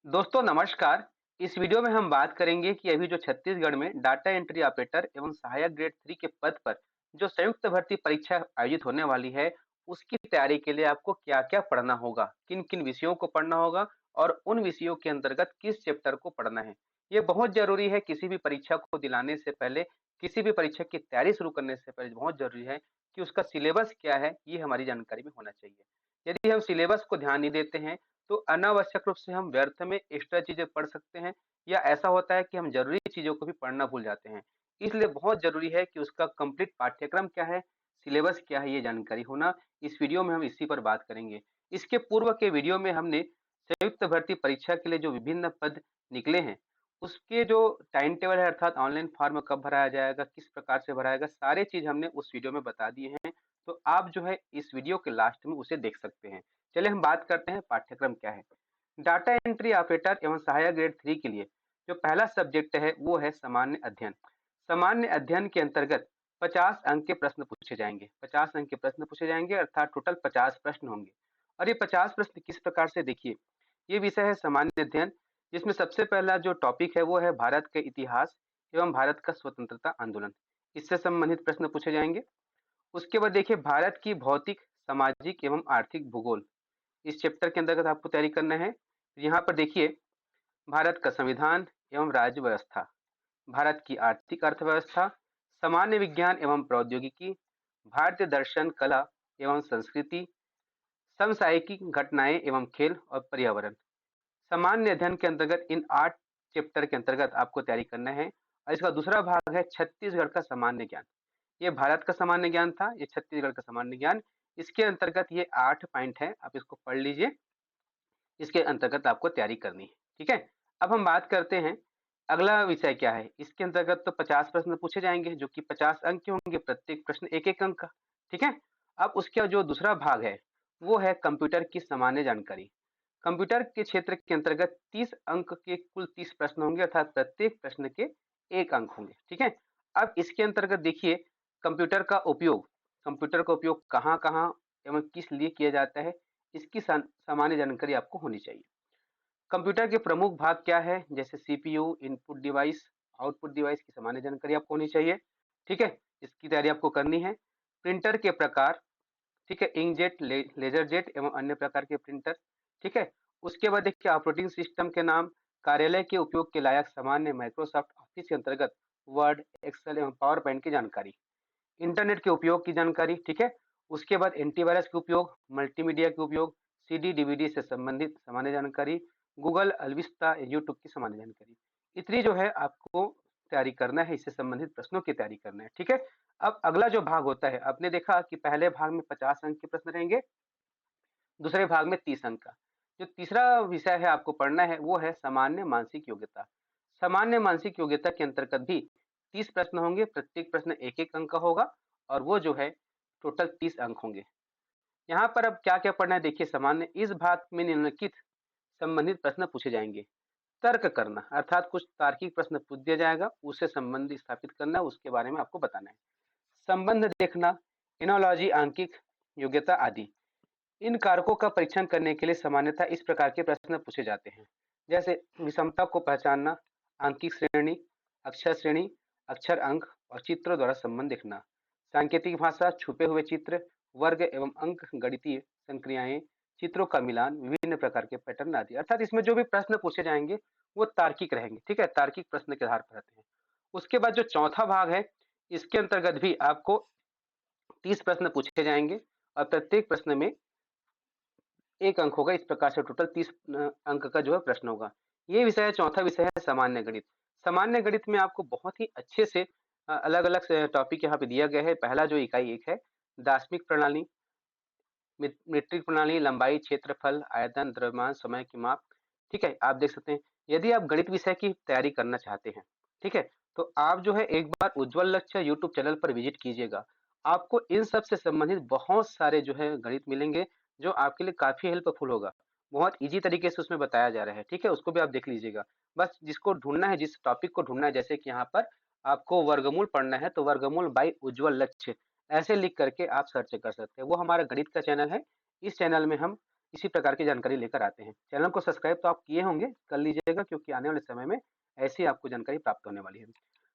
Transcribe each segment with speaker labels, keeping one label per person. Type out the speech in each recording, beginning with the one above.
Speaker 1: दोस्तों नमस्कार। इस वीडियो में हम बात करेंगे कि अभी जो छत्तीसगढ़ में डाटा एंट्री ऑपरेटर एवं सहायक ग्रेड 3 के पद पर जो संयुक्त भर्ती परीक्षा आयोजित होने वाली है, उसकी तैयारी के लिए आपको क्या-क्या पढ़ना होगा, किन-किन विषयों को पढ़ना होगा और उन विषयों के अंतर्गत किस चैप्टर को पढ़ना है। ये बहुत ज़रूरी है किसी भी परीक्षा को दिलाने से पहले, किसी भी परीक्षा की तैयारी शुरू करने से पहले बहुत ज़रूरी है कि उसका सिलेबस क्या है, ये हमारी जानकारी में होना चाहिए। यदि हम सिलेबस को ध्यान नहीं देते हैं तो अनावश्यक रूप से हम व्यर्थ में एक्स्ट्रा चीजें पढ़ सकते हैं या ऐसा होता है कि हम जरूरी चीजों को भी पढ़ना भूल जाते हैं। इसलिए बहुत जरूरी है कि उसका कंप्लीट पाठ्यक्रम क्या है, सिलेबस क्या है, ये जानकारी होना। इस वीडियो में हम इसी पर बात करेंगे। इसके पूर्व के वीडियो में हमने संयुक्त भर्ती परीक्षा के लिए जो विभिन्न पद निकले हैं, उसके जो टाइम टेबल है अर्थात ऑनलाइन फॉर्म कब भराया जाएगा, किस प्रकार से भराएगा, सारे चीज हमने उस वीडियो में बता दिए हैं। तो आप जो है इस वीडियो के लास्ट में उसे देख सकते हैं। चलिए हम बात करते हैं पाठ्यक्रम क्या है। डाटा एंट्री ऑपरेटर एवं सहायक ग्रेड 3 के लिए जो पहला सब्जेक्ट है वो है सामान्य अध्ययन। सामान्य अध्ययन के अंतर्गत 50 अंक के प्रश्न पूछे जाएंगे। 50 अंक के प्रश्न पूछे जाएंगे अर्थात टोटल 50 प्रश्न होंगे। और ये 50 प्रश्न किस प्रकार से, देखिए, ये विषय है सामान्य अध्ययन, जिसमें सबसे पहला जो टॉपिक है वो है भारत के इतिहास एवं भारत का स्वतंत्रता आंदोलन। इससे संबंधित प्रश्न पूछे जाएंगे। उसके बाद देखिए भारत की भौतिक, सामाजिक एवं आर्थिक भूगोल, इस चैप्टर के अंतर्गत आपको तैयारी करना है। यहाँ पर देखिए भारत का संविधान एवं राज्य व्यवस्था, भारत की आर्थिक अर्थव्यवस्था, सामान्य विज्ञान एवं प्रौद्योगिकी, भारतीय दर्शन, कला एवं संस्कृति, समसामयिक घटनाएं एवं खेल और पर्यावरण। सामान्य अध्ययन के अंतर्गत इन 8 चैप्टर के अंतर्गत आपको तैयारी करना है। और इसका दूसरा भाग है छत्तीसगढ़ का सामान्य ज्ञान। ये भारत का सामान्य ज्ञान था, ये छत्तीसगढ़ का सामान्य ज्ञान। इसके अंतर्गत ये 8 पॉइंट है, आप इसको पढ़ लीजिए। इसके अंतर्गत आपको तैयारी करनी है। ठीक है। अब हम बात करते हैं अगला विषय क्या है। इसके अंतर्गत तो 50 प्रश्न पूछे जाएंगे जो कि 50 अंक के होंगे, प्रत्येक प्रश्न एक एक अंक का। ठीक है। अब उसका जो दूसरा भाग है वो है कंप्यूटर की सामान्य जानकारी। कंप्यूटर के क्षेत्र के अंतर्गत 30 अंक के कुल 30 प्रश्न होंगे अर्थात प्रत्येक प्रश्न के एक अंक होंगे। ठीक है। अब इसके अंतर्गत देखिए कंप्यूटर का उपयोग कहाँ कहाँ एवं किस लिए किया जाता है, इसकी सामान्य जानकारी आपको होनी चाहिए। कंप्यूटर के प्रमुख भाग क्या है, जैसे CPU, input device, output device की सामान्य जानकारी आपको होनी चाहिए। ठीक है। इसकी तैयारी आपको करनी है। प्रिंटर के प्रकार, ठीक है, इंकजेट, लेजर जेट एवं अन्य प्रकार के प्रिंटर। ठीक है। उसके बाद देखिए ऑपरेटिंग सिस्टम के नाम, कार्यालय के उपयोग के लायक सामान्य माइक्रोसॉफ्ट ऑफिस के अंतर्गत वर्ड, एक्सेल एवं पावर पॉइंट की जानकारी, इंटरनेट के उपयोग की जानकारी। ठीक है। उसके बाद एंटीवायरस के उपयोग, मल्टीमीडिया के उपयोग, सीडी डीवीडी से संबंधित सामान्य जानकारी, गूगल, अलविस्ता, यूट्यूब की सामान्य जानकारी। इतनी जो है आपको तैयारी करना है, इससे संबंधित प्रश्नों की तैयारी करना है। ठीक है। अब अगला जो भाग होता है, आपने देखा कि पहले भाग में 50 अंक के प्रश्न रहेंगे, दूसरे भाग में 30 अंक का। जो तीसरा विषय है आपको पढ़ना है वो है सामान्य मानसिक योग्यता। सामान्य मानसिक योग्यता के अंतर्गत भी 30 प्रश्न होंगे, प्रत्येक प्रश्न एक एक अंक का होगा और वो जो है टोटल 30 अंक होंगे। यहाँ पर अब क्या क्या पढ़ना है, देखिए सामान्य इस भाग में निम्नलिखित संबंधित प्रश्न पूछे जाएंगे। तर्क करना अर्थात कुछ तार्किक प्रश्न पूछ दिया जाएगा, उससे संबंध स्थापित करना, उसके बारे में आपको बताना है। संबंध देखना, एनोलॉजी, आंकिक योग्यता आदि। इन कारकों का परीक्षण करने के लिए सामान्यतः इस प्रकार के प्रश्न पूछे जाते हैं, जैसे विषमता को पहचानना, आंकिक श्रेणी, अक्षर श्रेणी, अक्षर अंक और चित्रों द्वारा संबंध देखना, सांकेतिक भाषा, छुपे हुए चित्र, वर्ग एवं अंक गणितीय संक्रियाएं, चित्रों का मिलान, विभिन्न प्रकार के पैटर्न आदि। अर्थात इसमें जो भी प्रश्न पूछे जाएंगे वो तार्किक रहेंगे। ठीक है, तार्किक प्रश्न के आधार पर रहते हैं। उसके बाद जो चौथा भाग है, इसके अंतर्गत भी आपको 30 प्रश्न पूछे जाएंगे और प्रत्येक प्रश्न में एक अंक होगा। इस प्रकार से टोटल 30 अंक का जो है प्रश्न होगा। ये विषय है, चौथा विषय है सामान्य गणित। सामान्य गणित में आपको बहुत ही अच्छे से अलग अलग टॉपिक यहाँ पे दिया गया है। पहला जो इकाई एक है दार्शनिक प्रणाली, मीट्रिक प्रणाली, लंबाई, क्षेत्रफल, आयतन, द्रव्यमान, समय की माप। ठीक है, आप देख सकते हैं। यदि आप गणित विषय की तैयारी करना चाहते हैं, ठीक है, तो आप जो है एक बार उज्ज्वल लक्ष्य यूट्यूब चैनल पर विजिट कीजिएगा। आपको इन सब से संबंधित बहुत सारे जो है गणित मिलेंगे, जो आपके लिए काफी हेल्पफुल होगा। बहुत इजी तरीके से उसमें बताया जा रहा है। ठीक है, उसको भी आप देख लीजिएगा। बस जिसको ढूंढना है, जिस टॉपिक को ढूंढना है, जैसे कि यहाँ पर आपको वर्गमूल पढ़ना है तो वर्गमूल बाई उज्ज्वल लक्ष्य ऐसे लिख करके आप सर्च कर सकते हैं। वो हमारा गणित का चैनल है। इस चैनल में हम इसी प्रकार की जानकारी लेकर आते हैं। चैनल को सब्सक्राइब तो आप किए होंगे, कर लीजिएगा, क्योंकि आने वाले समय में ऐसी आपको जानकारी प्राप्त होने वाली है।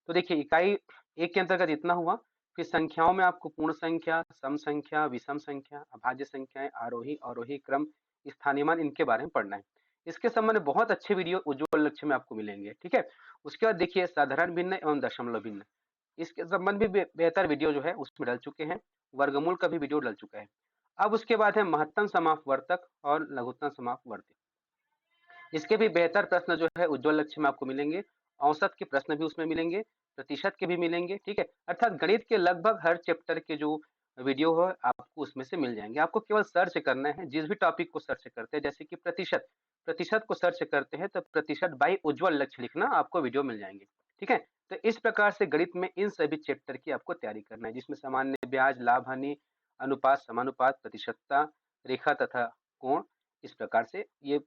Speaker 1: तो देखिए इकाई 1 के अंतर्गत इतना हुआ। फिर संख्याओं में आपको पूर्ण संख्या, सम संख्या, विषम संख्या, अभाज्य संख्याएं, आरोही अवरोही क्रम, स्थानीय मान, इनके बारे में पढ़ना है। इसके संबंध में बहुत अच्छे वीडियो उज्ज्वल लक्ष्य में आपको मिलेंगे, ठीक है। उसके बाद देखिए साधारण भिन्न एवं दशमलव भिन्न, इसके संबंध में बेहतर वीडियो जो है उसमें डल चुके हैं। वर्गमूल का भी वीडियो डल चुका है। अब उसके बाद है महत्तम समापवर्तक और लघुत्तम समापवर्ती। इसके भी बेहतर प्रश्न जो है उज्ज्वल लक्ष्य में आपको मिलेंगे। औसत के प्रश्न भी उसमें मिलेंगे, प्रतिशत के भी मिलेंगे, ठीक है। अर्थात गणित के लगभग हर चैप्टर के जो वीडियो है आपको उसमें से मिल जाएंगे। आपको केवल सर्च करना है, जिस भी टॉपिक को सर्च करते हैं, जैसे कि प्रतिशत, प्रतिशत को सर्च करते हैं तो प्रतिशत बाई उज्ज्वल लक्ष्य लिखना, आपको वीडियो मिल जाएंगे, ठीक है। तो इस प्रकार से गणित में इन सभी चैप्टर की आपको तैयारी करना है, जिसमें सामान्य ब्याज, लाभ हानि, अनुपात, समानुपात, प्रतिशतता, रेखा तथा कोण, इस प्रकार से ये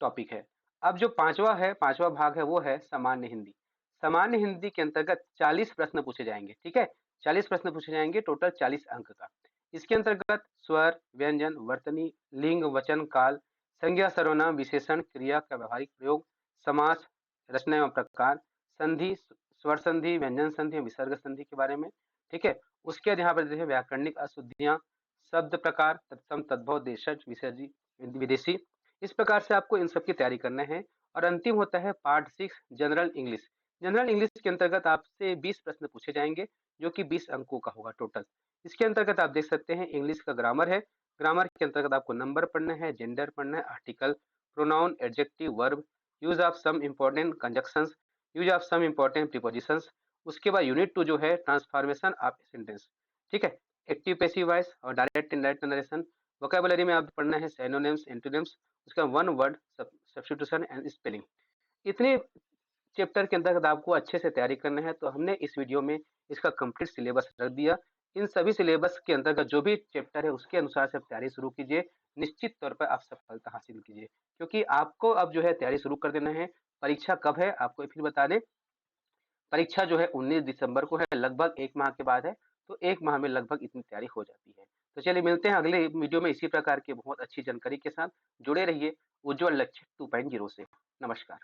Speaker 1: टॉपिक है। अब जो पांचवा भाग है वो है सामान्य हिंदी। सामान्य हिंदी के अंतर्गत 40 प्रश्न पूछे जाएंगे, ठीक है। 40 प्रश्न पूछे जाएंगे, टोटल 40 अंक का। इसके अंतर्गत स्वर, व्यंजन, वर्तनी, लिंग, वचन, काल, संज्ञा, सर्वनाम, विशेषण, क्रिया का व्यवहारिक प्रयोग, समास, रचना एवं प्रकार, संधि, स्वर संधि, व्यंजन संधि, विसर्ग संधि के बारे में, ठीक है। उसके बाद यहाँ पर देखिए व्याकरणिक अशुद्धियां, शब्द प्रकार, तत्सम, तद्भव, देशज, विसर्जी, विदेशी, इस प्रकार से आपको इन सब की तैयारी करना है। और अंतिम होता है part 6 general English. General English के अंतर्गत आपसे 20 प्रश्न पूछे जाएंगे, जो कि 20 अंकों का होगा टोटल। इसके अंतर्गत आप देख सकते हैं इंग्लिश का ग्रामर है। ग्रामर के अंतर्गत आपको नंबर पढ़ना है, जेंडर पढ़ना है, article, pronoun, adjective, verb, use of some important conjunctions, use of some important prepositions. उसके बाद यूनिट 2 जो है ट्रांसफॉर्मेशन ऑफ सेंटेंस, ठीक है। एक्टिव पैसिव वॉइस और डायरेक्ट इनडायरेक्ट नरेशन। वोकैबुलरी में आप पढ़ना है सिनोनिम्स, एंटोनिम्स, उसका one word substitution and spelling. इतने चैप्टर के अंतर्गत आपको अच्छे से तैयारी करना है। तो हमने इस वीडियो में इसका कंप्लीट सिलेबस रख दिया। इन सभी सिलेबस के अंतर्गत जो भी चैप्टर है उसके अनुसार से आप तैयारी शुरू कीजिए। निश्चित तौर पर आप सफलता हासिल कीजिए, क्योंकि आपको अब जो है तैयारी शुरू कर देना है। परीक्षा कब है आपको फिर बता दें। परीक्षा जो है 19 दिसंबर को है, लगभग 1 माह के बाद है। तो 1 माह में लगभग इतनी तैयारी हो जाती है। तो चलिए मिलते हैं अगले वीडियो में इसी प्रकार की बहुत अच्छी जानकारी के साथ। जुड़े रहिए उज्ज्वल लक्ष्य 2.0 से। नमस्कार।